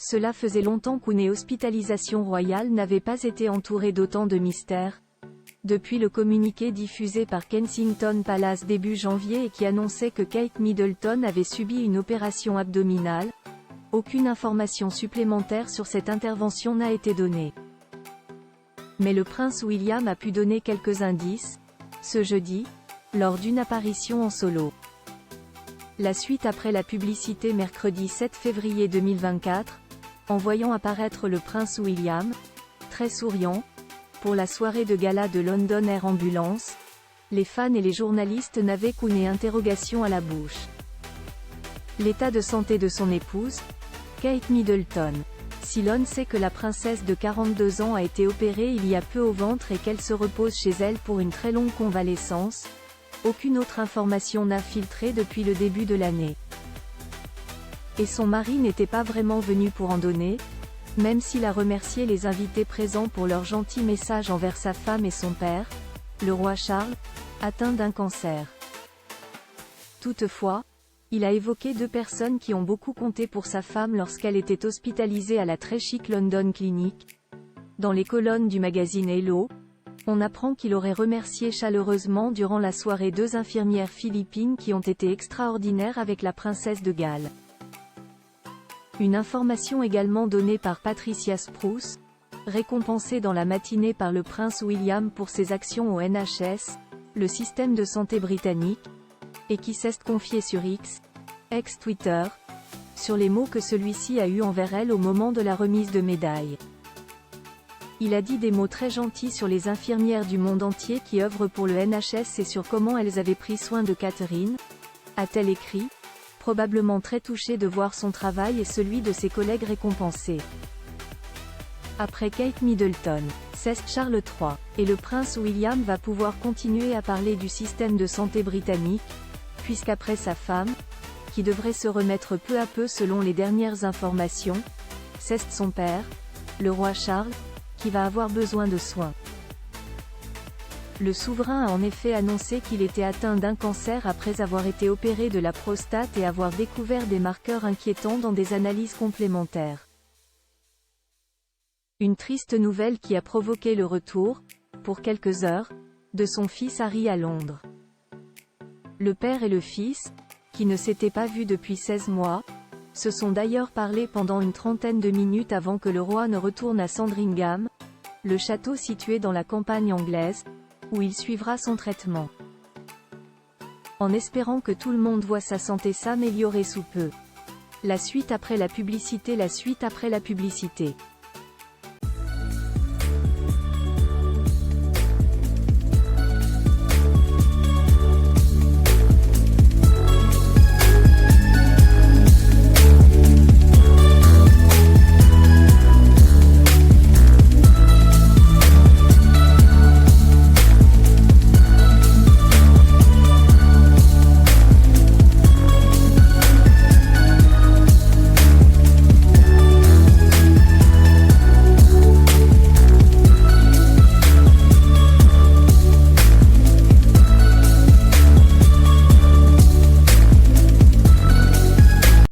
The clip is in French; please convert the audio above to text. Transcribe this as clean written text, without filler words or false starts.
Cela faisait longtemps qu'une hospitalisation royale n'avait pas été entourée d'autant de mystères. Depuis le communiqué diffusé par Kensington Palace début janvier et qui annonçait que Kate Middleton avait subi une opération abdominale, aucune information supplémentaire sur cette intervention n'a été donnée. Mais le prince William a pu donner quelques indices, ce jeudi, lors d'une apparition en solo. La suite après la publicité mercredi 7 février 2024, en voyant apparaître le prince William, très souriant, pour la soirée de gala de London Air Ambulance, les fans et les journalistes n'avaient qu'une interrogation à la bouche. L'état de santé de son épouse, Kate Middleton. Si l'on sait que la princesse de 42 ans a été opérée il y a peu au ventre et qu'elle se repose chez elle pour une très longue convalescence, aucune autre information n'a filtré depuis le début de l'année. Et son mari n'était pas vraiment venu pour en donner, même s'il a remercié les invités présents pour leur gentil message envers sa femme et son père, le roi Charles, atteint d'un cancer. Toutefois, il a évoqué deux personnes qui ont beaucoup compté pour sa femme lorsqu'elle était hospitalisée à la très chic London Clinic. Dans les colonnes du magazine Hello, on apprend qu'il aurait remercié chaleureusement durant la soirée deux infirmières philippines qui ont été extraordinaires avec la princesse de Galles. Une information également donnée par Patricia Spruce, récompensée dans la matinée par le prince William pour ses actions au NHS, le système de santé britannique, et qui s'est confiée sur X, ex-Twitter, sur les mots que celui-ci a eus envers elle au moment de la remise de médailles. Il a dit des mots très gentils sur les infirmières du monde entier qui œuvrent pour le NHS et sur comment elles avaient pris soin de Catherine, a-t-elle écrit, probablement très touchée de voir son travail et celui de ses collègues récompensés. Après Kate Middleton, c'est Charles III, et le prince William va pouvoir continuer à parler du système de santé britannique, puisqu'après sa femme, qui devrait se remettre peu à peu selon les dernières informations, c'est son père, le roi Charles, qui va avoir besoin de soins. Le souverain a en effet annoncé qu'il était atteint d'un cancer après avoir été opéré de la prostate et avoir découvert des marqueurs inquiétants dans des analyses complémentaires. Une triste nouvelle qui a provoqué le retour, pour quelques heures, de son fils Harry à Londres. Le père et le fils, qui ne s'étaient pas vus depuis 16 mois, se sont d'ailleurs parlé pendant une trentaine de minutes avant que le roi ne retourne à Sandringham, le château situé dans la campagne anglaise, où il suivra son traitement. En espérant que tout le monde voit sa santé s'améliorer sous peu. La suite après la publicité.